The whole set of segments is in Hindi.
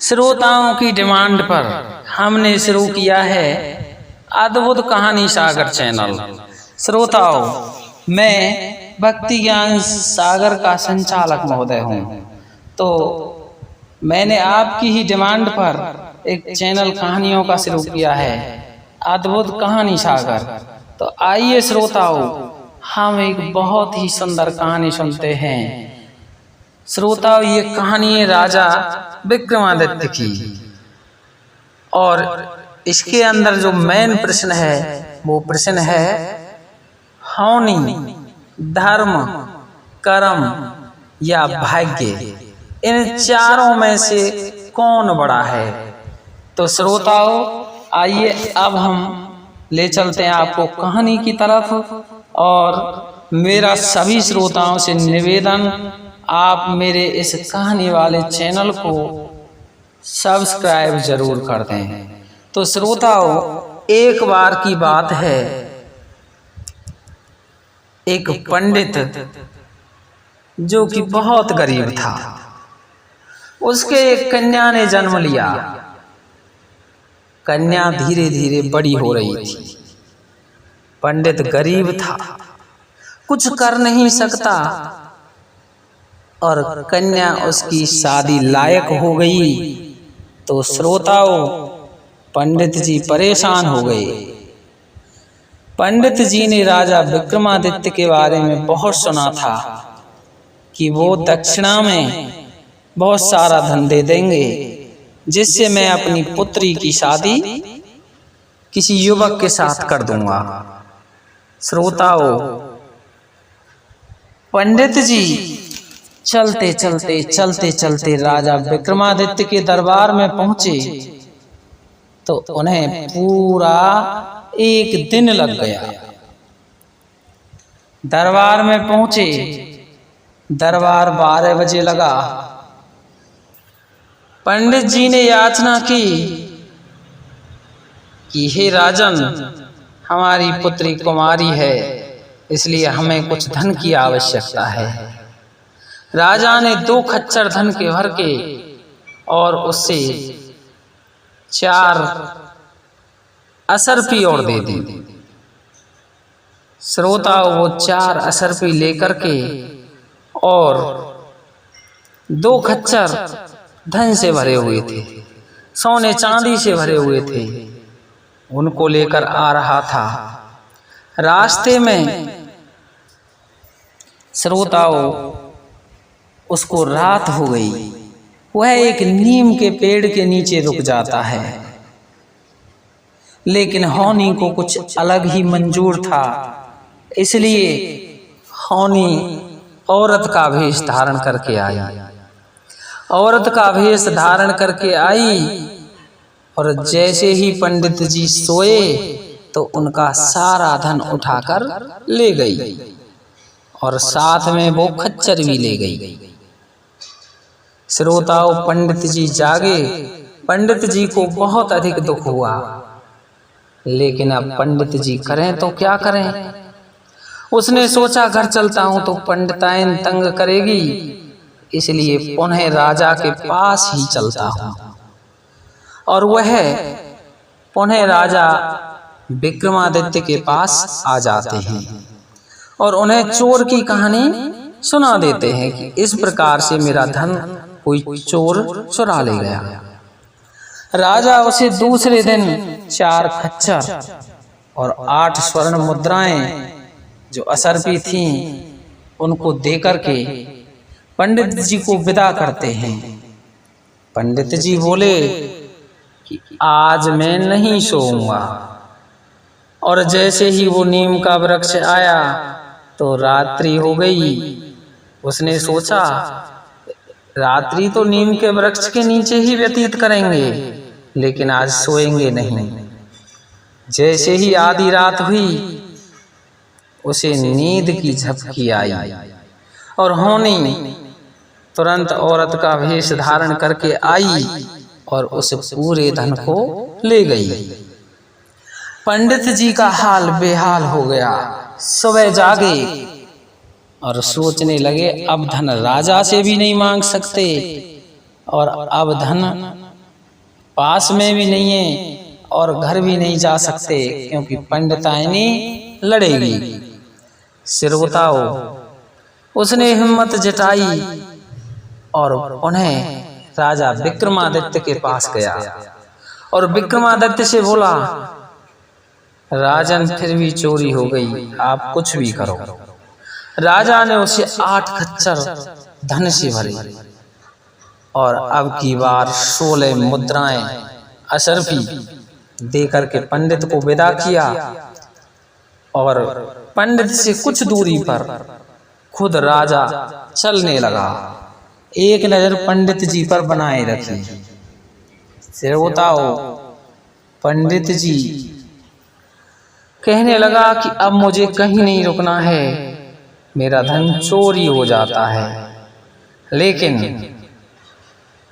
श्रोताओं की डिमांड पर हमने शुरू किया है अद्भुत कहानी सागर चैनल। श्रोताओं, मैं भक्ति ज्ञान सागर का संचालक महोदय हूँ। तो मैंने आपकी ही डिमांड पर एक चैनल कहानियों का शुरू किया है, अद्भुत कहानी सागर। तो आइए श्रोताओं, हम एक बहुत ही सुंदर कहानी सुनते हैं। श्रोताओं, ये कहानी है राजा विक्रमादित्य की, और इसके अंदर जो मेन प्रश्न है वो प्रश्न है हानि, धर्म, कर्म या भाग्य, इन चारों में से कौन बड़ा है। तो श्रोताओं, आइए अब हम ले चलते हैं आपको कहानी की तरफ। और मेरा सभी श्रोताओं से निवेदन, आप मेरे इस कहानी वाले चैनल को सब्सक्राइब जरूर कर दें। तो श्रोताओं, एक बार की बात है, एक पंडित जो कि बहुत गरीब था, उसके एक कन्या ने जन्म लिया। कन्या धीरे धीरे बड़ी हो रही थी। पंडित गरीब था, कुछ कर नहीं सकता, और कन्या उसकी शादी लायक हो गई। तो श्रोताओं, पंडित जी परेशान हो गए। पंडित जी ने राजा विक्रमादित्य के बारे में बहुत सुना था कि वो दक्षिणा में बहुत सारा धन दे देंगे, जिससे मैं अपनी पुत्री की शादी किसी युवक के साथ कर दूंगा। श्रोताओं, पंडित जी चलते चलते राजा विक्रमादित्य के दरबार में पहुंचे तो उन्हें पूरा एक दिन लग गया। दरबार में पहुंचे, दरबार 12 बजे लगा। पंडित जी ने याचना की कि हे राजन, हमारी पुत्री कुमारी है, इसलिए हमें कुछ धन की आवश्यकता है। राजा ने 2 खच्चर धन के भर के और उससे 4 असरपी और दे दी। श्रोताओं, वो 4 असरपी लेकर के और 2 खच्चर धन से भरे हुए थे, सोने चांदी से भरे हुए थे, उनको लेकर आ रहा था। रास्ते में श्रोताओं, उसको रात हो गई। वह एक नीम के पेड़ के नीचे रुक जाता है, लेकिन हौनी को कुछ अलग ही मंजूर था, इसलिए हौनी औरत का वेश धारण करके आई। औरत का वेश धारण करके आई, और जैसे ही पंडित जी सोए तो उनका सारा धन उठाकर ले गई, और साथ में वो खच्चर भी ले गई। श्रोताओं, पंडित जी जागे। पंडित जी को बहुत अधिक दुख हुआ, लेकिन अब पंडित जी करें तो क्या करें। उसने सोचा, घर चलता हूं तो पंडिताइन तंग करेगी, इसलिए पुनः राजा के पास ही चलता हूं। और वह पुनः राजा विक्रमादित्य के पास आ जाते हैं और उन्हें चोर की कहानी सुना देते हैं कि इस प्रकार से मेरा धन कोई चोर चुरा ले गया। राजा उसे दूसरे दिन 4 खच्चर और 8 स्वर्ण मुद्राएं जो असरपी थीं उनको देकर के पंडित जी को विदा करते हैं। पंडित जी बोले कि आज मैं नहीं सोऊंगा। और जैसे ही वो नीम का वृक्ष आया तो रात्रि हो गई। उसने सोचा, रात्रि तो नीम के वृक्ष के नीचे ही व्यतीत करेंगे, लेकिन आज सोएंगे नहीं। जैसे ही आधी रात हुई, उसे नींद की झपकी आई, और हौनी तुरंत औरत का वेश धारण करके आई और उस पूरे धन को ले गई। पंडित जी का हाल बेहाल हो गया। सुबह जागे और सोचने लगे, अब धन राजा से भी नहीं मांग सकते, और अब धन पास में भी नहीं है और घर भी नहीं जा सकते, क्योंकि पंडिताइनी लड़ेगी। श्रोताओ, उसने हिम्मत जुटाई और उन्हें राजा विक्रमादित्य के पास गया और विक्रमादित्य से बोला, राजन फिर भी चोरी हो गई, आप कुछ भी करो। राजा ने उसे 8 खच्चर धन से भरे और अब की बार 16 मुद्राएं अशर्फी देकर के पंडित को विदा किया और पंडित से कुछ दूरी पर खुद राजा चलने लगा। एक नजर पंडित जी पर बनाए रखी। श्रोताओ, पंडित जी कहने लगा कि अब मुझे कहीं नहीं रुकना है, मेरा धन चोरी हो जाता है। लेकिन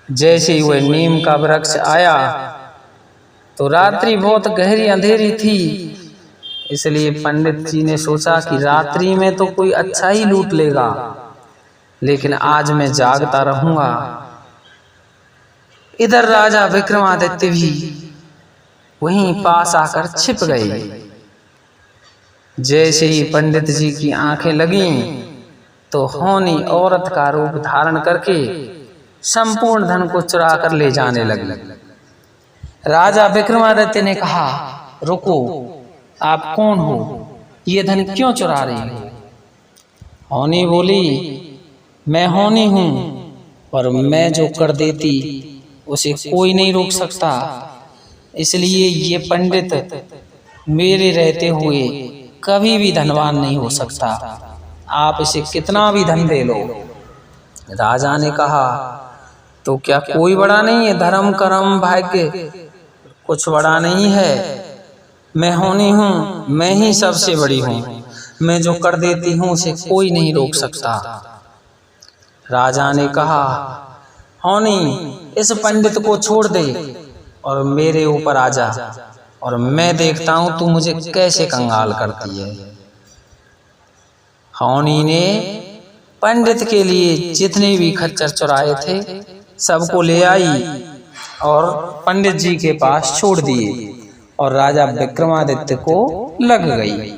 जैसे ही वह नीम का वृक्ष आया तो रात्रि बहुत गहरी अंधेरी थी, इसलिए पंडित जी ने सोचा कि रात्रि में तो कोई अच्छा ही लूट लेगा, लेकिन आज मैं जागता रहूंगा। इधर राजा विक्रमादित्य भी वहीं पास आकर छिप गए। जैसे ही पंडित जी की आंखें लगीं तो होनी औरत का रूप धारण करके संपूर्ण धन को चुरा कर ले जाने लगी। राजा विक्रमादित्य ने कहा, रुको, आप कौन हो? ये धन क्यों चुरा रही हो? होनी बोली, मैं होनी हूँ और मैं जो कर देती उसे कोई नहीं रोक सकता, इसलिए ये पंडित मेरे रहते हुए कभी भी धनवान नहीं हो सकता, आप इसे कितना भी धन दे लो। राजा ने कहा, तो क्या कोई बड़ा नहीं है? धर्म कर्म भाग्य कुछ बड़ा नहीं है, मैं होनी हूँ, मैं ही सबसे बड़ी हूँ, मैं जो कर देती हूँ उसे कोई नहीं रोक सकता। राजा ने कहा, होनी, इस पंडित को छोड़ दे और मेरे ऊपर आ जा और मैं देखता हूं तू मुझे कैसे कंगाल करती है। होनी ने पंडित के लिए जितने भी खच्चर चुराए थे सबको ले आई और पंडित जी के पास छोड़ दिए और राजा विक्रमादित्य को लग गई।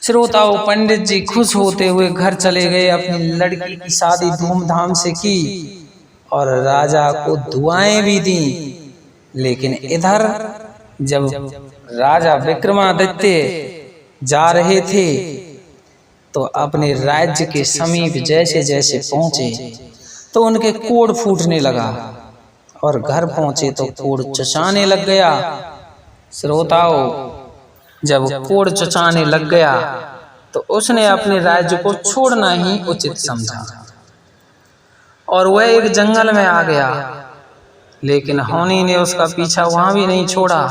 श्रोताओं, पंडित जी खुश होते हुए घर चले गए, अपनी लड़की की शादी धूमधाम से की और राजा को दुआएं भी दी। लेकिन इधर जब राजा विक्रमादित्य जा रहे थे तो अपने राज्य के समीप जैसे जैसे पहुंचे तो उनके कोढ़ फूटने लगा और घर पहुंचे तो कोढ़ चचाने लग गया। श्रोताओं, जब कोढ़ चचाने लग गया तो उसने अपने राज्य को छोड़ना ही उचित समझा और वह एक जंगल में आ गया। लेकिन होनी ने उसका पीछा वहां भी नहीं छोड़ा।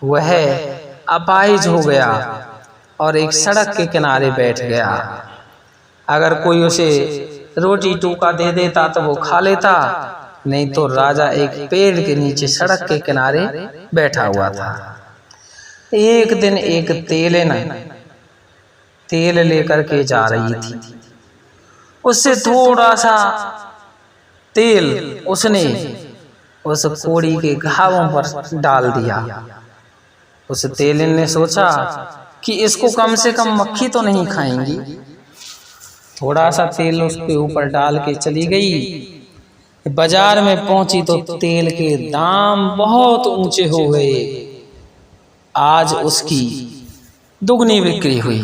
वह अपाहिज हो गया और एक सड़क के किनारे बैठ गया। अगर कोई उसे रोटी टूका दे देता तो वो खा लेता, नहीं तो राजा एक पेड़ के नीचे सड़क के किनारे बैठा हुआ था। एक दिन एक तेलिन तेल लेकर के जा रही थी। उससे थोड़ा सा तेल उसने उस कोड़ी के घावों पर डाल दिया। उस तेलिन ने सोचा कि इसको कम से कम मक्खी तो नहीं खाएंगी। थोड़ा सा तेल उसके ऊपर डाल के चली गई। बाजार में पहुंची तो तेल के दाम बहुत ऊंचे हो गए। आज उसकी दुगनी बिक्री हुई।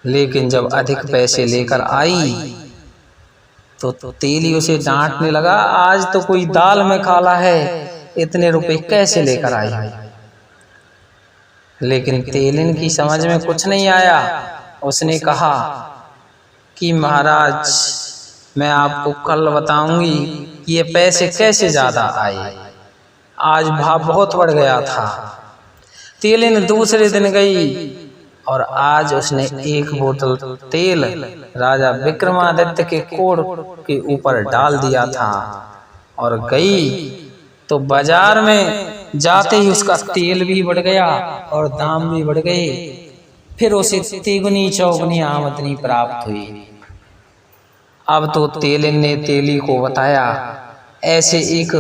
लेकिन जब अधिक पैसे लेकर आई तो तेली उसे डांटने लगा, आज तो कोई दाल में काला है, इतने रुपए कैसे लेकर आई? लेकिन तेलिन की समझ में कुछ नहीं आया। उसने कहा कि महाराज, मैं आपको कल बताऊंगी कि ये पैसे कैसे ज्यादा आए, आज भाव बहुत बढ़ गया था। तेलिन दूसरे दिन गई और आज उसने एक बोतल तेल राजा विक्रमादित्य के कोढ़ के ऊपर डाल दिया था और गई तो बाजार में जाते ही उसका तेल भी बढ़ गया और दाम भी बढ़ गए। फिर उसे तिगुनी चौगुनी आमदनी प्राप्त हुई। अब तो तेलिन ने तेली को बताया ऐसे एक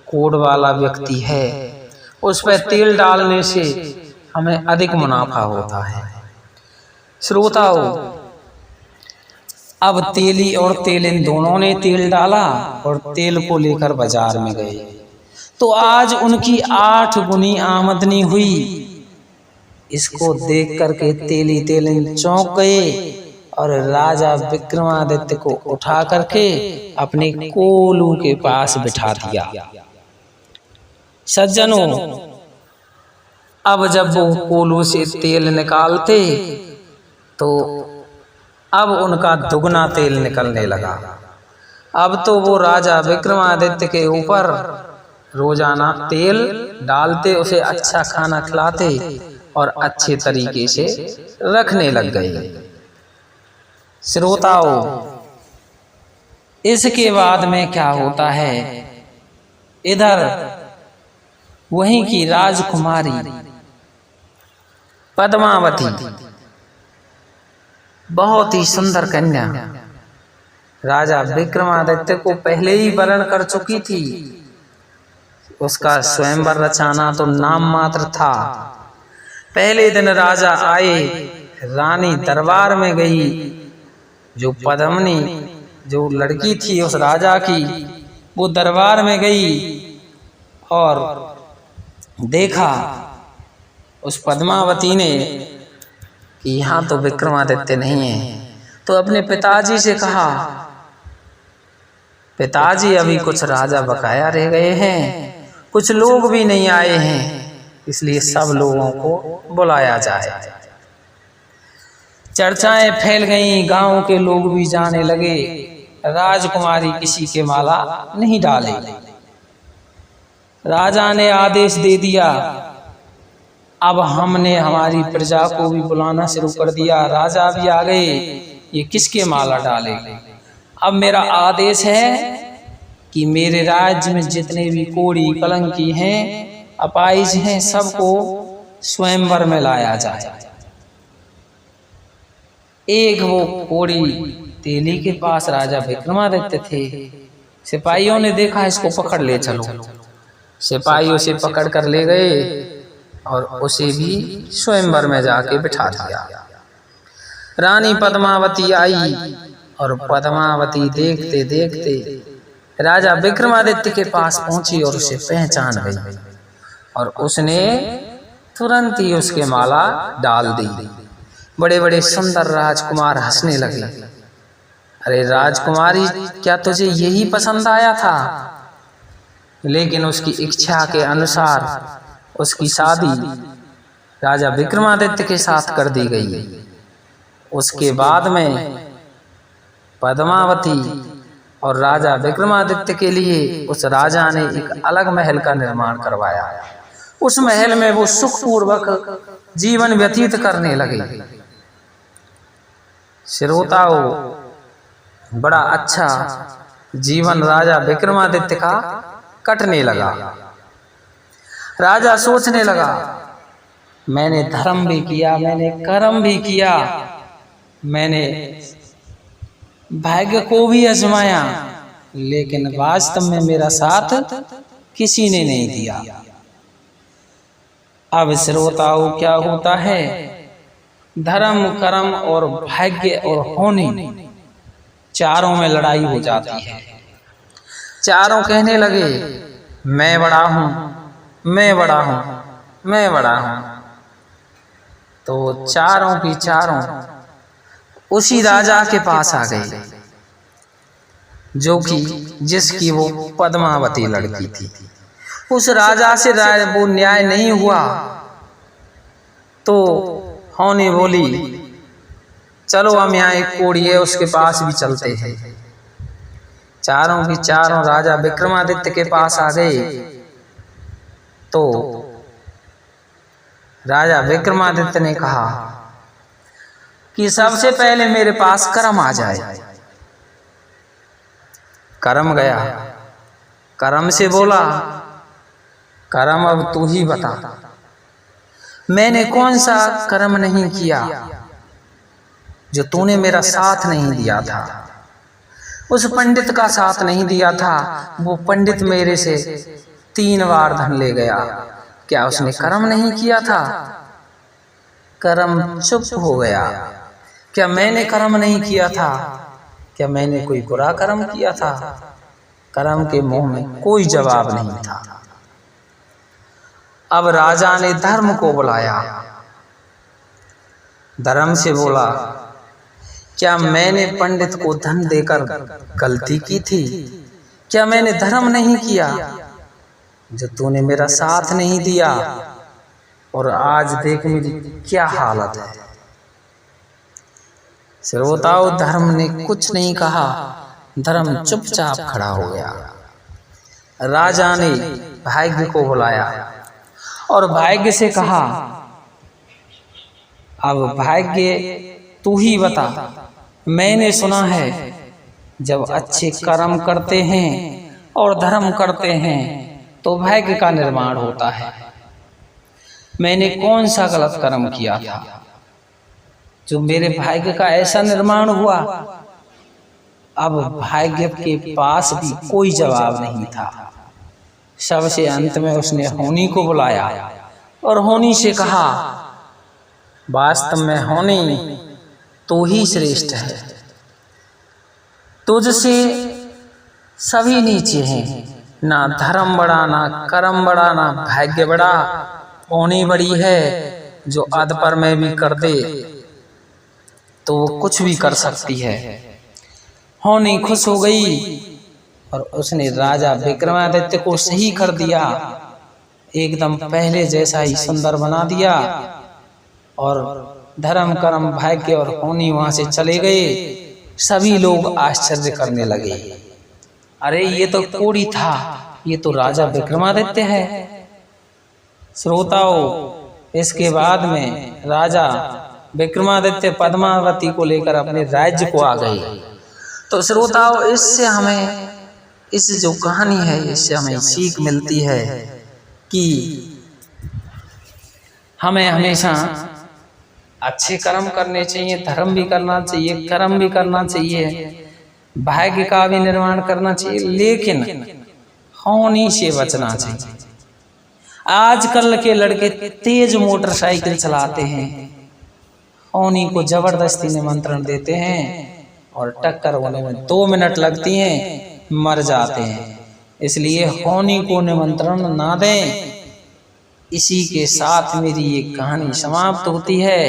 कोढ़ वाला व्यक्ति है, उस पर तेल डालने से हमें अधिक मुनाफा होता है। श्रोताओ, अब तेली और तेलिन दोनों ने तेल डाला और तेल को लेकर बाजार में गए, तो आज उनकी 8 गुनी आमदनी हुई। इसको देख करके तेली तेलिन चौंक गए और राजा विक्रमादित्य को उठा करके अपने कोलू के पास बिठा दिया। सज्जनों, अब जब वो कोलू से तेल निकालते तो अब उनका दुगना तेल निकलने लगा। अब तो वो राजा विक्रमादित्य के ऊपर रोजाना तेल डालते, उसे अच्छा खाना खिलाते और अच्छे तरीके से रखने लग गए। श्रोताओ, इसके बाद में क्या होता है, इधर वहीं की राजकुमारी पद्मावती, बहुत ही सुंदर कन्या, राजा विक्रमादित्य को पहले ही वरण कर चुकी थी। उसका स्वयंवर रचाना तो नाम मात्र था। पहले दिन राजा आए, रानी दरबार में गई। जो पद्मनी जो लड़की थी उस राजा की, वो दरबार में गई और देखा उस पद्मावती ने कि यहाँ तो विक्रमादित्य नहीं है, तो अपने पिताजी से कहा, पिताजी अभी कुछ राजा बकाया रह गए हैं, कुछ लोग भी नहीं आए हैं, इसलिए सब लोगों को बुलाया जाए। चर्चाएं फैल गईं, गांव के लोग भी जाने लगे, राजकुमारी किसी के माला नहीं डाले। राजा ने आदेश दे दिया, अब हमने हमारी प्रजा को भी बुलाना शुरू कर दिया। राजा भी आ गए, ये किसके माला डाले। अब मेरा आदेश है कि मेरे राज्य में जितने भी कोढ़ी कलंकी हैं, अपाहिज हैं, सबको स्वयंवर में लाया जाए। एक वो कोढ़ी तेली के पास राजा विक्रमादित्य थे। सिपाहियों ने देखा, इसको पकड़ ले चलो। सिपाही उसे पकड़ कर ले गए और उसे भी स्वयंवर में जाके बिठा दिया। रानी पद्मावती आई और पद्मावती देखते देखते राजा विक्रमादित्य के पास पहुंची और उसे पहचान गई और उसने तुरंत ही उसके माला डाल दी। बड़े बड़े सुंदर राजकुमार हंसने लगे, अरे राजकुमारी, क्या तुझे यही पसंद आया था? लेकिन उसकी इच्छा के अनुसार उसकी शादी राजा विक्रमादित्य के साथ कर दी गई। उसके बाद में पद्मावती और राजा विक्रमादित्य के लिए उस राजा ने एक अलग महल का निर्माण करवाया। उस महल में वो सुखपूर्वक जीवन व्यतीत करने लगे। श्रोताओं, बड़ा अच्छा जीवन राजा विक्रमादित्य का कटने लगा। राजा सोचने लगा, मैंने धर्म भी किया, मैंने कर्म भी किया, मैंने भाग्य को भी आजमाया, लेकिन वास्तव में मेरा साथ किसी ने नहीं दिया। अब श्रोताओं, क्या होता है, धर्म, कर्म और भाग्य और होने, चारों में लड़ाई हो जाती है। चारों कहने लगे, मैं बड़ा हूं, मैं बड़ा हूं, मैं बड़ा हूं। तो चारों की चारों उसी राजा के पास आ गए, जो कि जिसकी वो पद्मावती लड़की थी। उस राजा से वो न्याय नहीं हुआ तो होनी बोली, चलो हम यहाँ एक कोढ़ी है उसके पास भी चलते हैं। चारों की चारों राजा विक्रमादित्य के पास आ गए तो राजा विक्रमादित्य ने कहा कि सबसे पहले मेरे पास कर्म आ जाए। कर्म गया, कर्म से बोला, कर्म अब तू ही बता, मैंने कौन सा कर्म नहीं किया जो तूने मेरा साथ नहीं दिया था। उस पंडित का साथ नहीं दिया था, वो पंडित मेरे से 3 बार धन ले गया। क्या उसने कर्म नहीं किया था? कर्म चुप हो गया। क्या मैंने कर्म नहीं किया था? क्या मैंने कोई बुरा कर्म किया था? कर्म के मुंह में कोई जवाब नहीं था। अब राजा ने धर्म को बुलाया, धर्म से बोला, क्या मैंने पंडित को धन देकर गलती की थी? क्या मैंने धर्म नहीं किया जो तूने मेरा साथ नहीं दिया? और आज देख मेरी क्या हालत है। श्रोताओ, धर्म ने कुछ नहीं कहा, धर्म चुपचाप खड़ा हो गया। राजा ने भाग्य को बुलाया और भाग्य से कहा, अब भाग्य तू ही बता, मैंने सुना है जब अच्छे कर्म करते हैं और धर्म करते हैं तो भाग्य का निर्माण होता है। मैंने कौन सा गलत कर्म किया था जो मेरे भाग्य का ऐसा निर्माण हुआ? अब भाग्य के पास भी कोई जवाब नहीं था। सबसे अंत में उसने होनी को बुलाया और होनी से कहा, वास्तव में होनी तू ही श्रेष्ठ है, तुझसे सभी नीचे हैं, ना धर्म बड़ा, ना कर्म बड़ा, ना भाग्य बड़ा। होनी बड़ी है, जो अधपर में भी कर दे तो वो कुछ भी कर सकती है। होनी खुश हो गई और उसने राजा विक्रमादित्य को सही कर दिया, एकदम पहले जैसा ही सुंदर बना दिया। और धर्म कर्म भाग्य और होनी वहां से चले गए। सभी लोग आश्चर्य करने लगे, अरे ये तो कोढ़ी था, ये तो राजा विक्रमादित्य है। श्रोताओ, इसके बाद में राजा विक्रमादित्य पद्मावती को लेकर अपने राज्य को आ गए। तो श्रोताओ, इससे हमें, इस जो कहानी है, इससे हमें सीख मिलती है कि हमें हमेशा अच्छे कर्म करने चाहिए, धर्म भी करना चाहिए, कर्म भी करना चाहिए, भाग्य का भी निर्माण करना चाहिए, लेकिन होनी से बचना चाहिए। आजकल के लड़के तेज मोटरसाइकिल चलाते हैं, होनी को जबरदस्ती निमंत्रण देते हैं और टक्कर होने में 2 मिनट लगती हैं, मर जाते हैं। इसलिए होनी को निमंत्रण ना दें। इसी के साथ मेरी ये कहानी समाप्त होती है।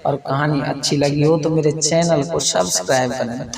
और कहानी अच्छी लगी हो तो मेरे चैनल को सब्सक्राइब करें।